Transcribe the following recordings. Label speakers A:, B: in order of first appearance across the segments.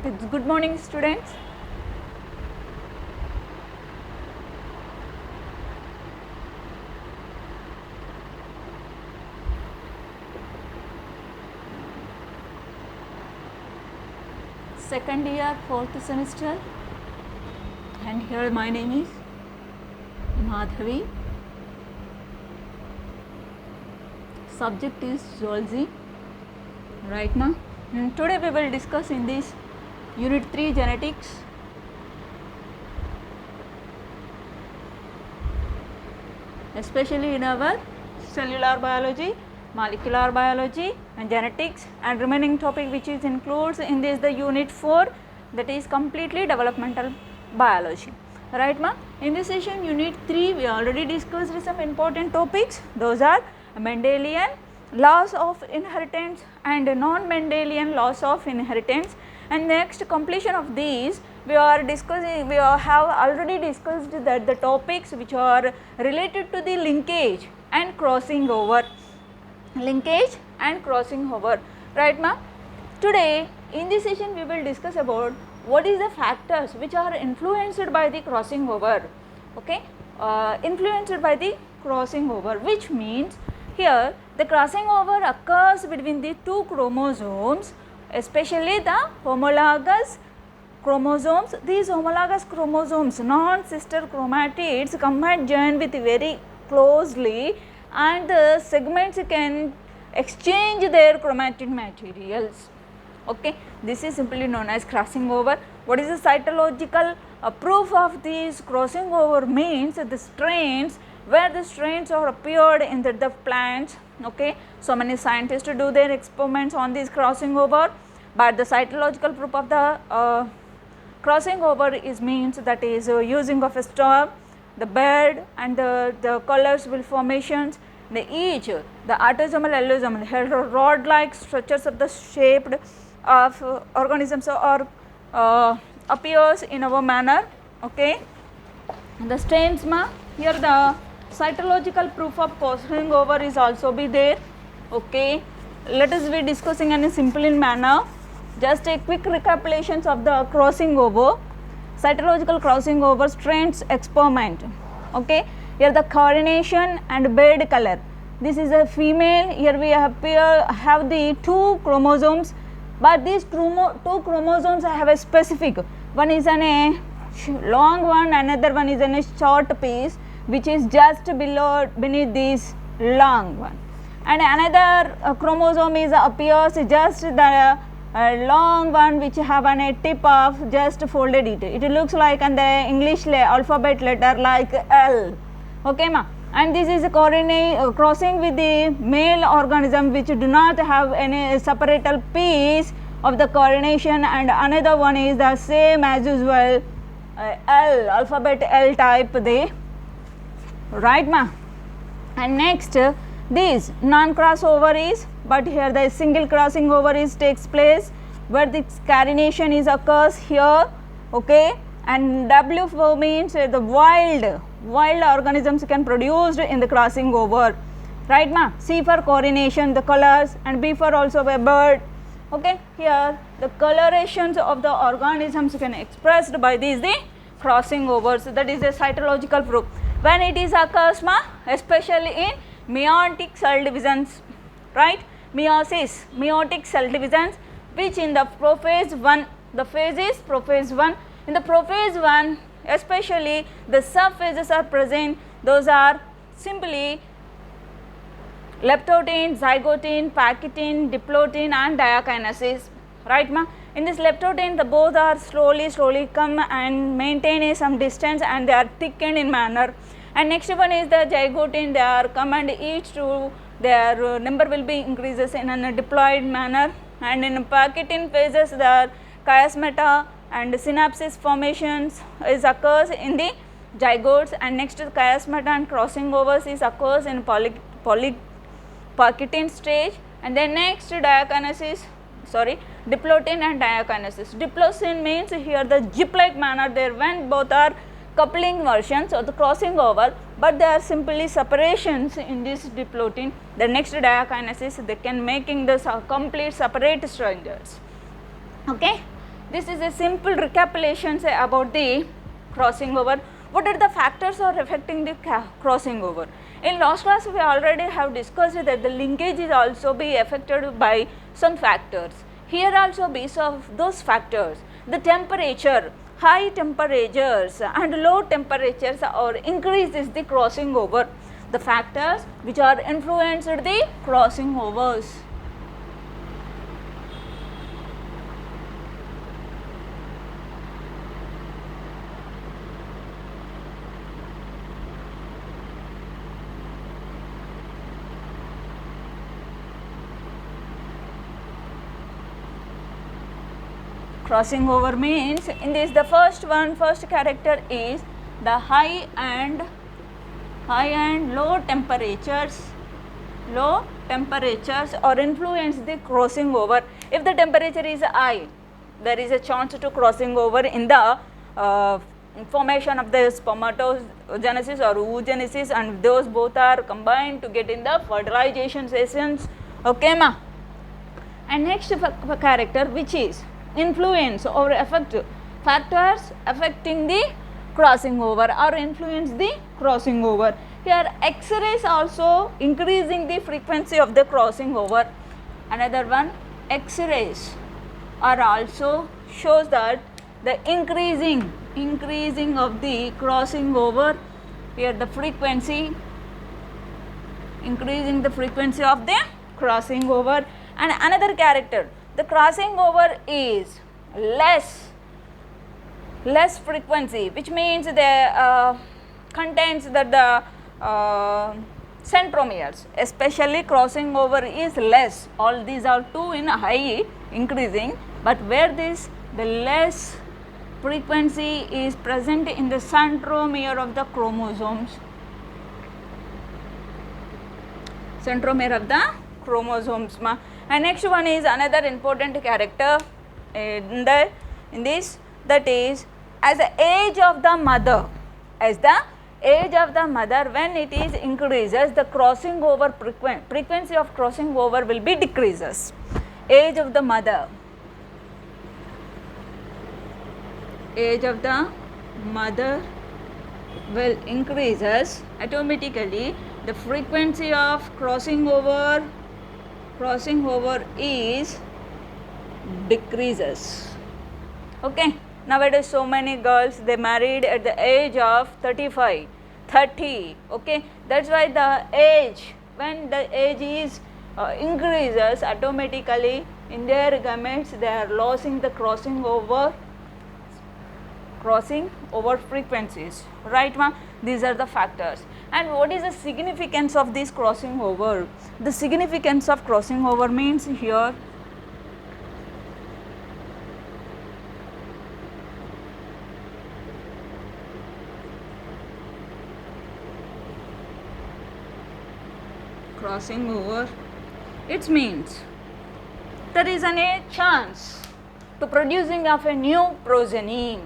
A: Good morning, students. Second year, fourth semester, and here my name is Madhavi. Subject is zoology. Right now, today we will discuss in this Unit 3 genetics. Especially in our cellular biology, molecular biology and genetics, and remaining topic which is includes in this the unit 4, that is completely developmental biology. Right ma? In this session unit 3 we already discussed some important topics. Those are Mendelian laws of inheritance and non-Mendelian laws of inheritance, and next completion of these we have already discussed that the topics which are related to the linkage and crossing over, right ma? Today in this session we will discuss about what is the factors which are influenced by the crossing over, okay, influenced by the crossing over, which means here the crossing over occurs between the two chromosomes, especially the homologous chromosomes. These homologous chromosomes, non-sister chromatids, come and join with very closely, and the segments can exchange their chromatin materials. Okay, this is simply known as crossing over. What is the cytological proof of this crossing over? Means the strains, where the strains are appeared in the plants. Okay, so many scientists do their experiments on this crossing over, but the cytological proof of the crossing over is means that is using of a stem, the bud, and the colors will formations. Each the autosomal allosomal rod like structures of the shaped of organisms or appears in our manner. Okay, the strains ma, here the cytological proof of crossing over is also be there. Okay, let us be discussing in a simple manner. Just a quick recapitulations of the crossing over, cytological crossing over strains experiment. Okay, here the coordination and bed color. This is a female. Here we have the two chromosomes, but these two chromosomes have a specific. One is a long one, another one is a short piece, which is just beneath this long one, and another chromosome is appears just the long one which have a tip of just folded it. It looks like an the English alphabet letter like L. Okay ma, and this is a crossing with the male organism which do not have any separated piece of the coordination, and another one is the same as usual L, alphabet L type they, right ma. And next this non-crossover is, but here the single crossing over is takes place where the carination is occurs here. Okay, and W4 means the wild organisms can produced in the crossing over, right ma. C for coordination, the colors, and B for also a bird. Okay, here the colorations of the organisms can expressed by these the crossing overs. That is a cytological proof. When it is occurs ma, especially in meiotic cell divisions, right? Meiotic cell divisions, which in the prophase 1, the phase is prophase 1. In the prophase 1, especially the subphases are present. Those are simply leptotin, zygotin, pachytin, diplotin, and diakinesis, right ma. In this leptotin, the both are slowly come and maintain some distance, and they are thickened in manner. And next one is the zygotin, they are come and each to their number will be increases in a diploid manner, and in pachytin phases the chiasmata and synapses formations is occurs in the zygotes, and next chiasmata and crossing overs is occurs in pachytin stage, and then next diakinesis, diplotin and diakinesis. Diplosin means here the zip like manner there when both are coupling versions of the crossing over, but there are simply separations in this diplotin. The next diakinesis they can making this complete separate structures. Okay, This is a simple recapitulation about the crossing over. What are the factors are affecting the crossing over? In last class we already have discussed that the linkage is also be affected by some factors. Here also based of those factors, the temperature, high temperatures and low temperatures or increases the crossing over. The factors which are influenced the crossing overs. Crossing over means in this the first character is the high and low temperatures or influence the crossing over. If the temperature is high, there is a chance to crossing over in the formation of the spermatogenesis or oogenesis, and those both are combined to get in the fertilization sessions. Okay ma. And next character which is influence or affect factors affecting the crossing over or influence the crossing over. Here X-rays also increasing the frequency of the crossing over. Another one, X-rays are also shows that the increasing of the crossing over. Here the frequency, increasing the frequency of the crossing over. And another character, the crossing over is less frequency, which means the contains that the centromeres, especially crossing over is less. All these are two in high increasing, but where this the less frequency is present in the centromere of the chromosomes. Centromere of the chromosomes ma. And next one is another important character in this, that is as the age of the mother, when it is increases, the crossing over frequency of crossing over will be decreases. Age of the mother will increases, automatically the frequency of crossing over is decreases. Okay, nowadays so many girls they married at the age of 35, 30. Okay, that's why the age, when the age is increases, automatically in their gametes they are losing the crossing over frequencies, right ma? These are the factors. And what is the significance of this crossing over? The significance of crossing over means here crossing over, it means there is a chance to producing of a new progeny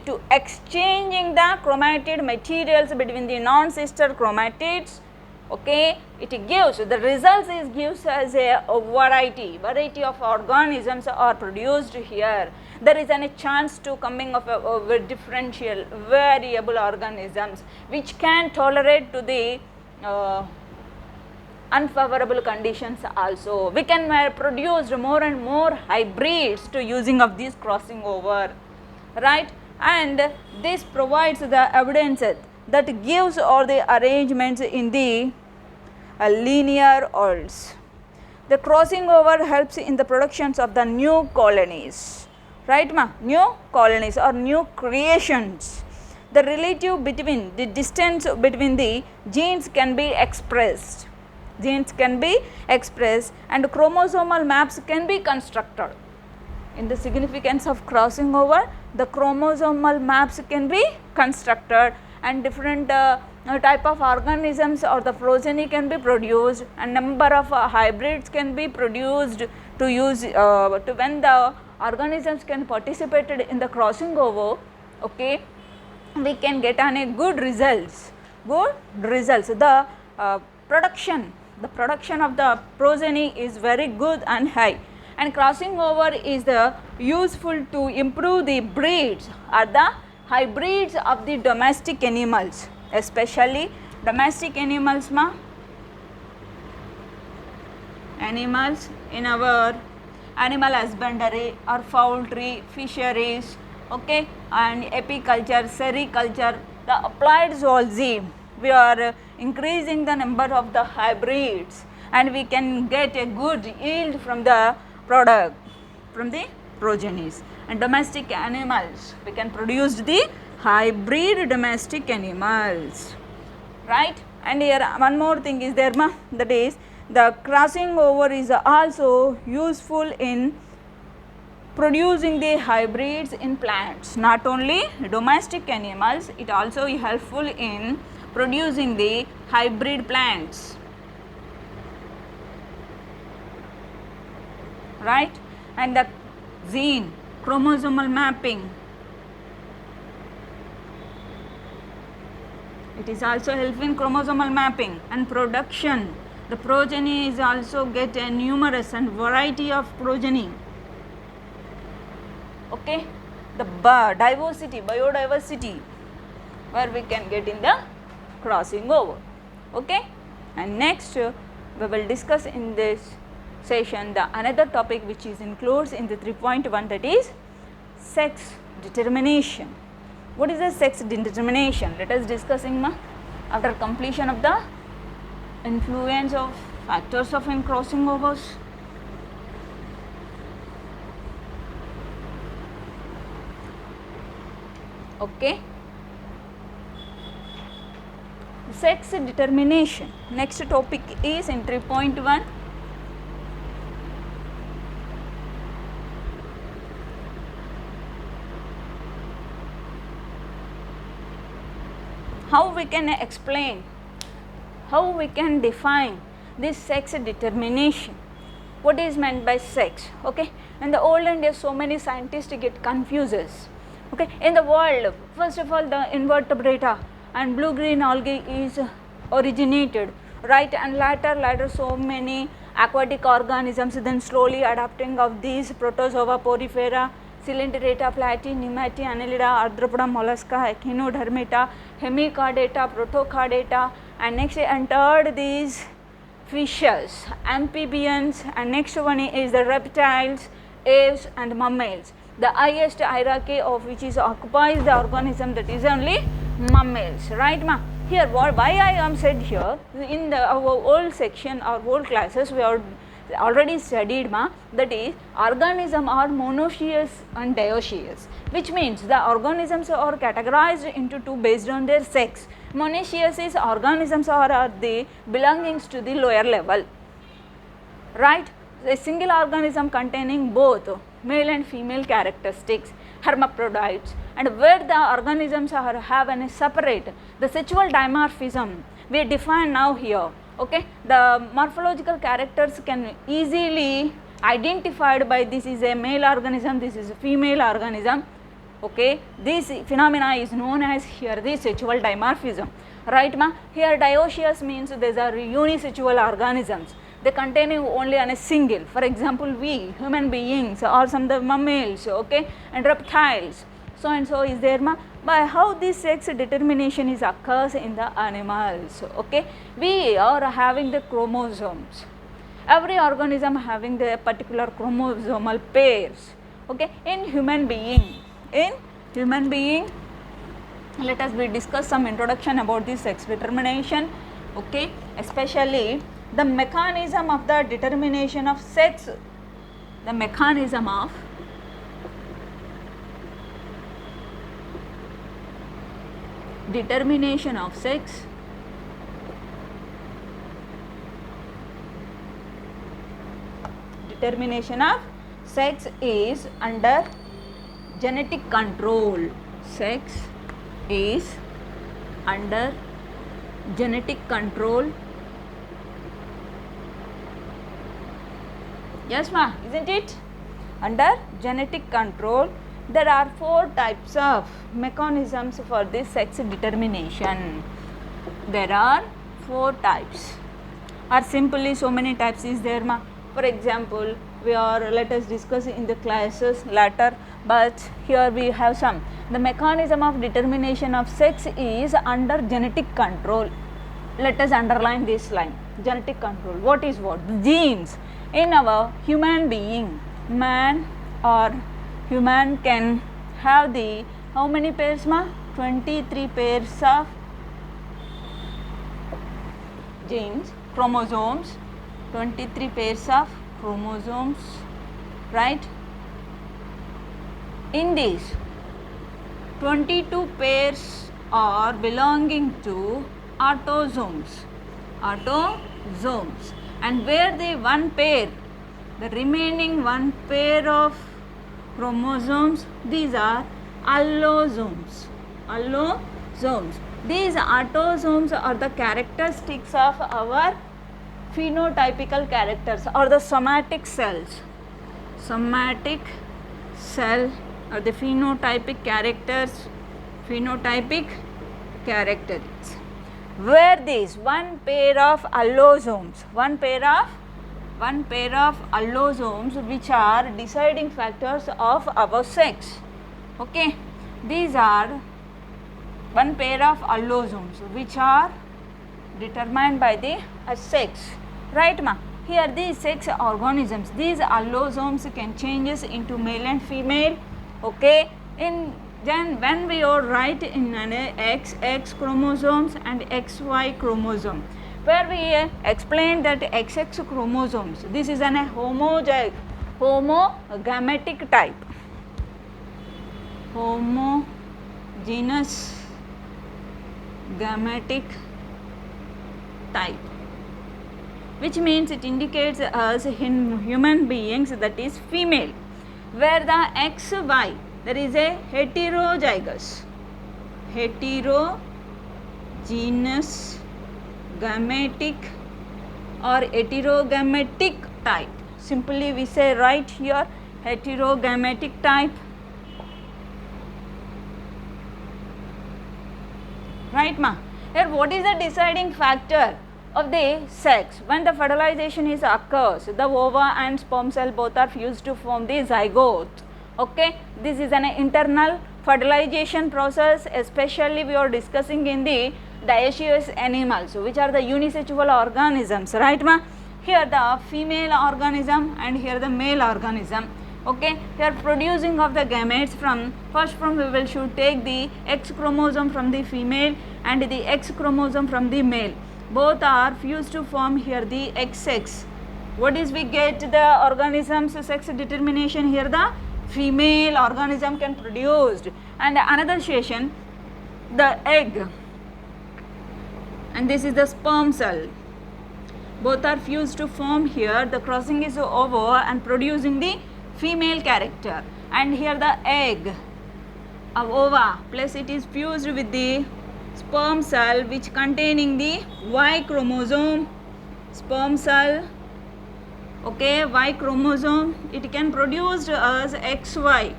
A: to exchanging the chromatid materials between the non-sister chromatids. Okay, it gives the results is gives as a variety of organisms are produced here. There is a chance to coming of a differential variable organisms which can tolerate to the unfavorable conditions also. We can produce more and more hybrids to using of this crossing over, right? And this provides the evidence that gives all the arrangements in the linear ords. The crossing over helps in the productions of the new colonies, right ma? New colonies or new creations. The relative between the distance between the genes can be expressed. And chromosomal maps can be constructed. In the significance of crossing over, the chromosomal maps can be constructed and different type of organisms or the progeny can be produced, and number of hybrids can be produced to use to when the organisms can participate in the crossing over. Okay, we can get on a good results. The production of the progeny is very good and high. and crossing over is the useful to improve the breeds or the hybrids of the domestic animals, especially domestic animals animals in our animal husbandry or poultry, fisheries, okay, and apiculture, sericulture, the applied zoology. We are increasing the number of the hybrids and we can get a good yield from the product, from the progenies. And domestic animals, we can produce the hybrid domestic animals, right. And here one more thing is there that is the crossing over is also useful in producing the hybrids in plants. Not only domestic animals, it also is helpful in producing the hybrid plants, right. And the gene chromosomal mapping, it is also helpful in chromosomal mapping and production. The progeny is also get a numerous and variety of progeny, okay. The biodiversity where we can get in the crossing over, okay. And next we will discuss in this session the another topic which is includes in the 3.1, that is sex determination. What is the sex determination? Let us discussing after completion of the influence of factors of in crossing overs. Okay. Sex determination. Next topic is in 3.1. How we can explain, how we can define this sex determination. What is meant by sex? Okay. In the olden days, so many scientists get confuses. Okay. In the world, first of all, the invertebrata and blue-green algae is originated, right, and later so many aquatic organisms then slowly adapting of these protozoa, porifera, Cylindrata, Platy, Nemati, Annelida, Arthropoda, Mollusca, Echinodermata, Hemichordata, Protochordata, and next entered these fishes, amphibians, and next one is the reptiles, aves and mammals. The highest hierarchy of which is occupies the organism, that is only mammals, right ma? Here why I am said here, in the our old section or old classes we are already studied that is organisms are monoecious and dioecious, which means the organisms are categorized into two based on their sex. Monoecious is organisms are the belongings to the lower level, right. A single organism containing both male and female characteristics, hermaphrodites, and where the organisms are have a separate the sexual dimorphism we define now here. Okay, the morphological characters can easily identified by this is a male organism, this is a female organism. Okay, this phenomena is known as here the sexual dimorphism, right ma? Here dioecious means these are unisexual organisms, they containing only on a single, for example we human beings or some of the mammals, okay, and reptiles, so and so is there ma? By how this sex determination is occurs in the animals. Okay, we are having the chromosomes, every organism having the particular chromosomal pairs. Okay, in human being, let us discuss some introduction about this sex determination. Okay, especially the mechanism of the determination of sex, the mechanism of determination of sex. Determination of sex is under genetic control. Sex is under genetic control. Yes ma, isn't it? Under genetic control. There are 4 types of mechanisms for this sex determination. There are 4 types, or simply so many types is there ma. For example, we are, let us discuss in the classes later, but here we have some. The mechanism of determination of sex is under genetic control. Let us underline this line, genetic control. What is what? The genes in our human being, man or human can have the how many pairs ma? 23 pairs of genes, chromosomes, 23 pairs of chromosomes, right? In these 22 pairs are belonging to autosomes, and where the one pair, the remaining one pair of chromosomes, these are allosomes. These autosomes are the characteristics of our phenotypical characters or the somatic cells. Somatic cell or the phenotypic characters, where these one pair of allosomes, which are deciding factors of our sex. Okay, these are one pair of allosomes which are determined by the sex, right ma? Here these sex organisms, these allosomes can changes into male and female. Okay, in then when we are write in an XX chromosomes and XY chromosome, where we explained that XX chromosomes, this is an homogametic type, homogeneous gametic type, which means it indicates us in human beings that is female, where the XY, there is a heterozygous gametic or heterogametic type. Simply we say right here heterogametic type, right ma? Here what is the deciding factor of the sex? When the fertilization is occurs, the ova and sperm cell both are fused to form the zygote. Okay, this is an internal fertilization process, especially we are discussing in the dioecious animals, which are the unisexual organisms, right ma? Here the female organism and here the male organism. Okay, here producing of the gametes from we should take the X chromosome from the female and the X chromosome from the male. Both are fused to form here the XX. What is we get the organism's sex determination? Here the female organism can produce, and another station the egg, and this is the sperm cell. Both are fused to form here the crossing is over and producing the female character, and here the egg of ova plus it is fused with the sperm cell which containing the Y chromosome, sperm cell. Okay, Y chromosome, it can produce as XY.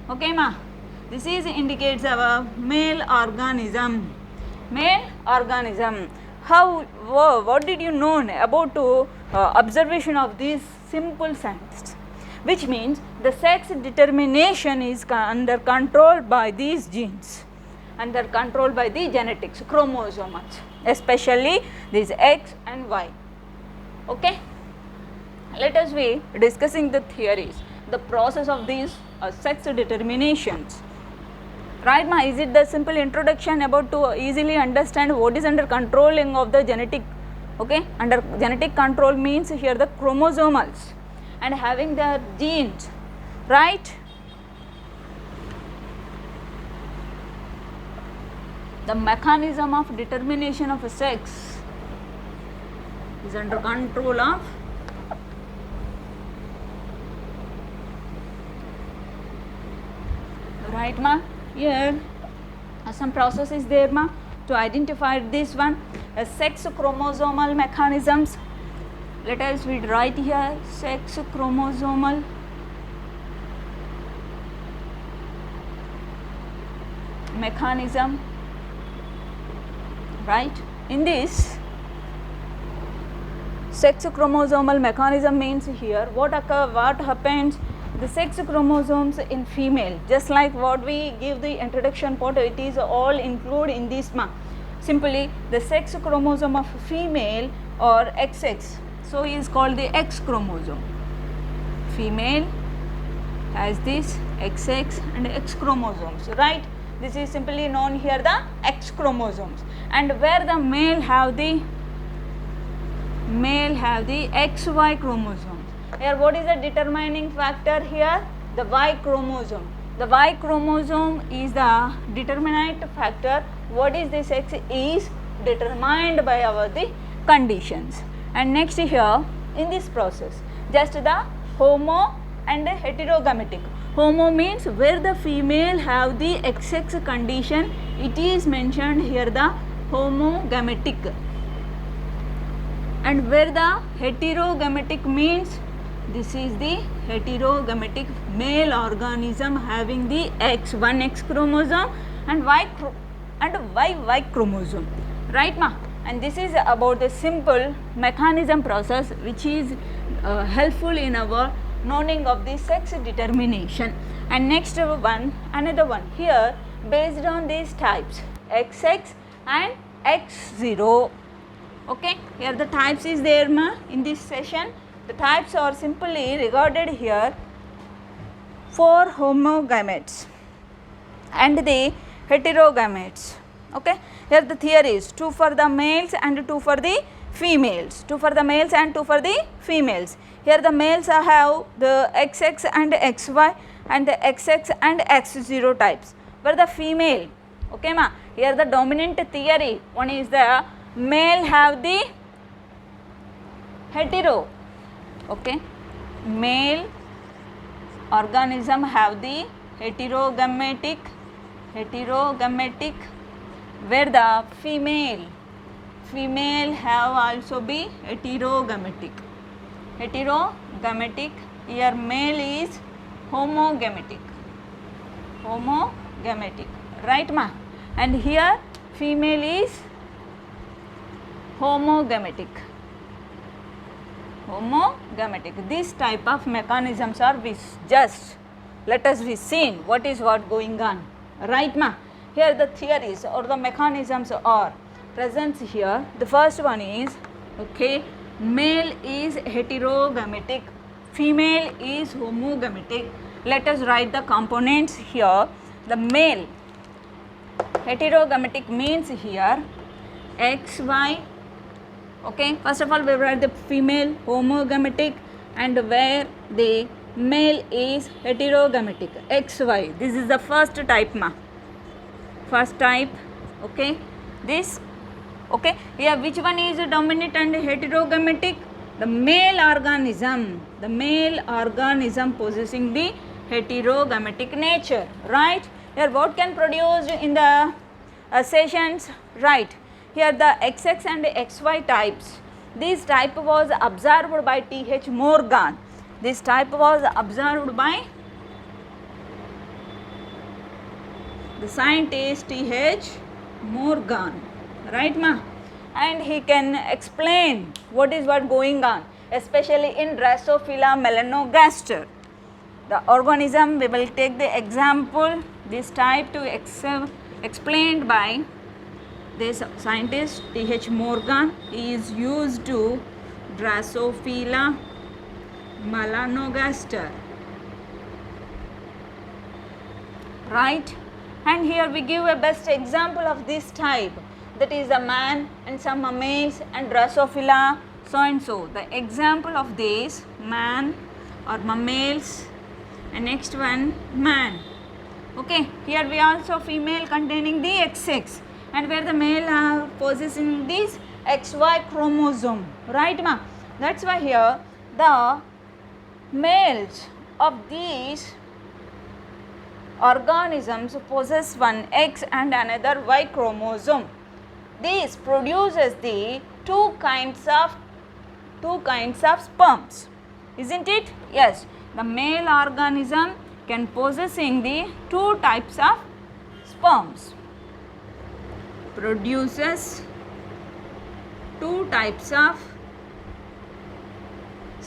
A: Okay ma, this is indicates our male organism. How, what did you know about observation of these simple science? Which means the sex determination is under control by these genes, under control by the genetics, chromosomes, especially these X and Y. Okay, let us be discussing the theories, the process of these sex determinations. Right ma, is it the simple introduction about to easily understand what is under controlling of the genetic? Okay, under genetic control means here the chromosomals and having the genes, right? The mechanism of determination of a sex is under control of right ma? Here some process is there ma to identify this one, sex chromosomal mechanisms. Let us read right here, sex chromosomal mechanism, right? In this sex chromosomal mechanism means here what happens, the sex chromosomes in female, just like what we give the introduction part, it is all include in this simply the sex chromosome of female or XX, so is called the X chromosome. Female has this XX and X chromosomes, right? This is simply known here the X chromosomes, and where the male have the XY chromosomes. Here what is the determining factor here? The Y chromosome. The Y chromosome is the determinant factor. What is the sex is determined by our the conditions. And next here in this process, just the homo and heterogametic. Homo means where the female have the XX condition, it is mentioned here the homogametic. And where the heterogametic means, this is the heterogametic male organism having the one X chromosome and Y chromosome, right ma? And this is about the simple mechanism process which is helpful in our knowing of the sex determination. And next one, another one here based on these types XX and X0. Okay, here the types is there ma in this session. The types are simply regarded here for homogametes and the heterogametes. Okay, here the theories 2 for the males and 2 for the females, 2 for the males and 2 for the females. Here the males have the XX and XY and the XX and X0 types. Where the female, okay ma, here the dominant theory one is the male have the hetero, okay, male organism have the heterogametic, where the female have also be heterogametic, here male is homogametic, right ma? And here female is homogametic. This type of mechanisms are just let us be seen what is going on, right ma? Here the theories or the mechanisms are present here. The first one is, okay, male is heterogametic, female is homogametic. Let us write the components here. The male heterogametic means here XY. Okay, first of all we write the female homogametic and where the male is heterogametic XY. This is the first type ma. First type, okay. This, okay. Here which one is dominant and heterogametic? The male organism possessing the heterogametic nature, right? Here what can produce in the sessions, right? Here the XX and XY types, this type was observed by T.H. Morgan. This type was observed by the scientist T.H. Morgan, right ma? And he can explain what is going on, especially in Drosophila melanogaster. The organism, we will take the example, this type to explained by this scientist T.H. Morgan. He is used to Drosophila melanogaster, right? And here we give a best example of this type, that is a man and some males and Drosophila so and so. The example of this man or males and next one man. Okay, here we also female containing the XX and where the male are possessing this XY chromosome, right ma? That's why here the males of these organisms possess one X and another Y chromosome. This produces the two kinds of sperms, isn't it? Yes, the male organism can possessing the two types of sperms, produces two types of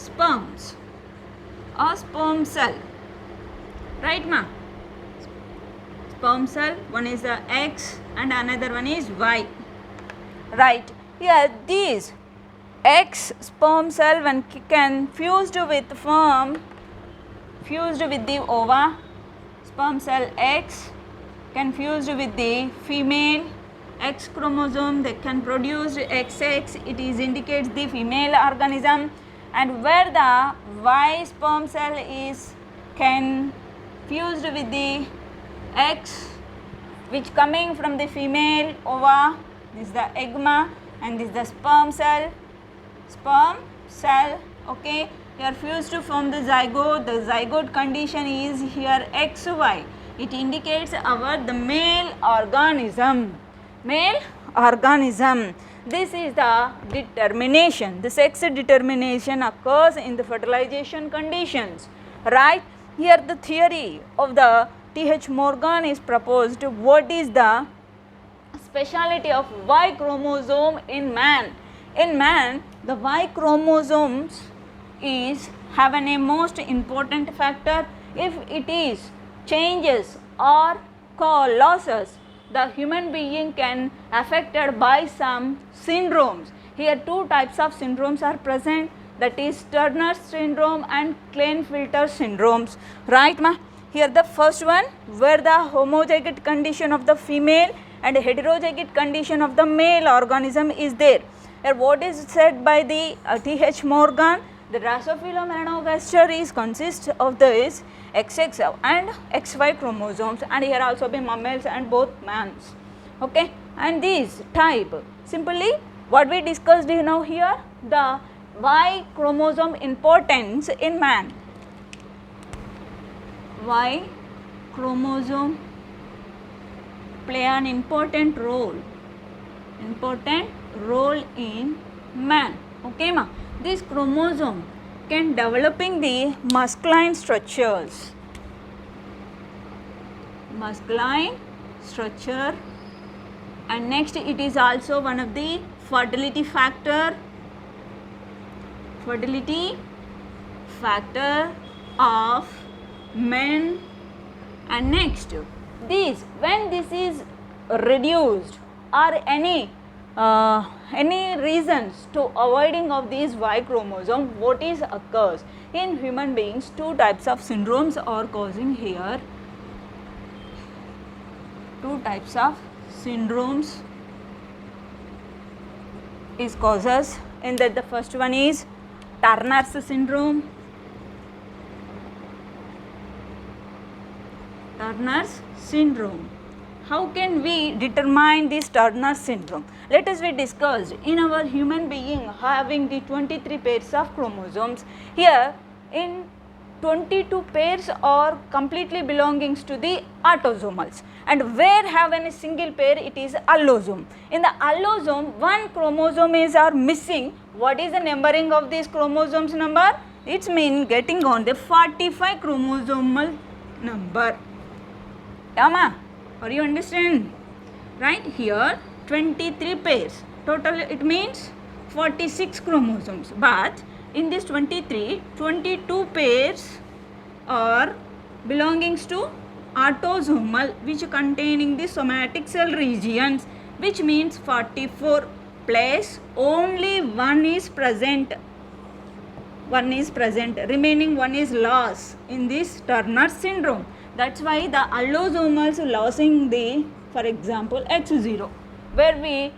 A: sperms or sperm cell, right ma? Sperm cell, one is the X and another one is Y, right? Here these X sperm cell when can fused with the ova, sperm cell X can fused with the female X chromosome, they can produce XX, it is indicates the female organism, and where the Y sperm cell is can fused with the X which coming from the female ova, this is the egma and this is the sperm cell, okay. Here fused to form the zygote condition is here XY, it indicates the male organism. This is the determination, the sex determination occurs in the fertilization conditions, right? Here the theory of the T.H. Morgan is proposed. What is the speciality of Y chromosome in man? In man, the Y chromosomes is having a most important factor. If it is changes or losses, the human being can affected by some syndromes. Here two types of syndromes are present, that is Turner syndrome and Klinefelter syndromes, right ma? Here the first one where the homozygote condition of the female and heterozygote condition of the male organism is there. Here what is said by the T.H. Morgan? The Drosophila melanogaster is consists of this XX and XY chromosomes, and here also be males and both males, okay. And these type simply what we discussed now here, the Y chromosome importance in man. Y chromosome play an important role in man, okay ma. This chromosome can developing the masculine structure, and next it is also one of the fertility factor of men. And next this, when this is reduced or any reasons to avoiding of these Y chromosome, what is occurs in human beings? Two types of syndromes are causing here. Two types of syndromes is causes in that the first one is Turner's syndrome. How can we determine this Turner syndrome? Let us be discussed. In our human being having the 23 pairs of chromosomes, here in 22 pairs are completely belongings to the autosomals, and where have any single pair, it is allosome. In the allosome, one chromosome is are missing. What is the numbering of these chromosomes number? It's mean getting on the 45 chromosomal number. Yama, are you understand? Right, here 23 pairs total, it means 46 chromosomes, but in this 22 pairs are belongings to autosomal, which containing the somatic cell regions, which means 44 plus only one is present, remaining one is lost in this Turner syndrome. That's why the allosomals losing the, for example, X0, where we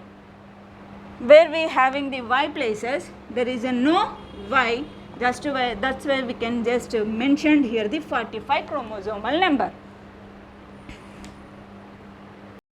A: having the Y places, there is a no Y, just why, that's why we can just mention here the 45 chromosomal number.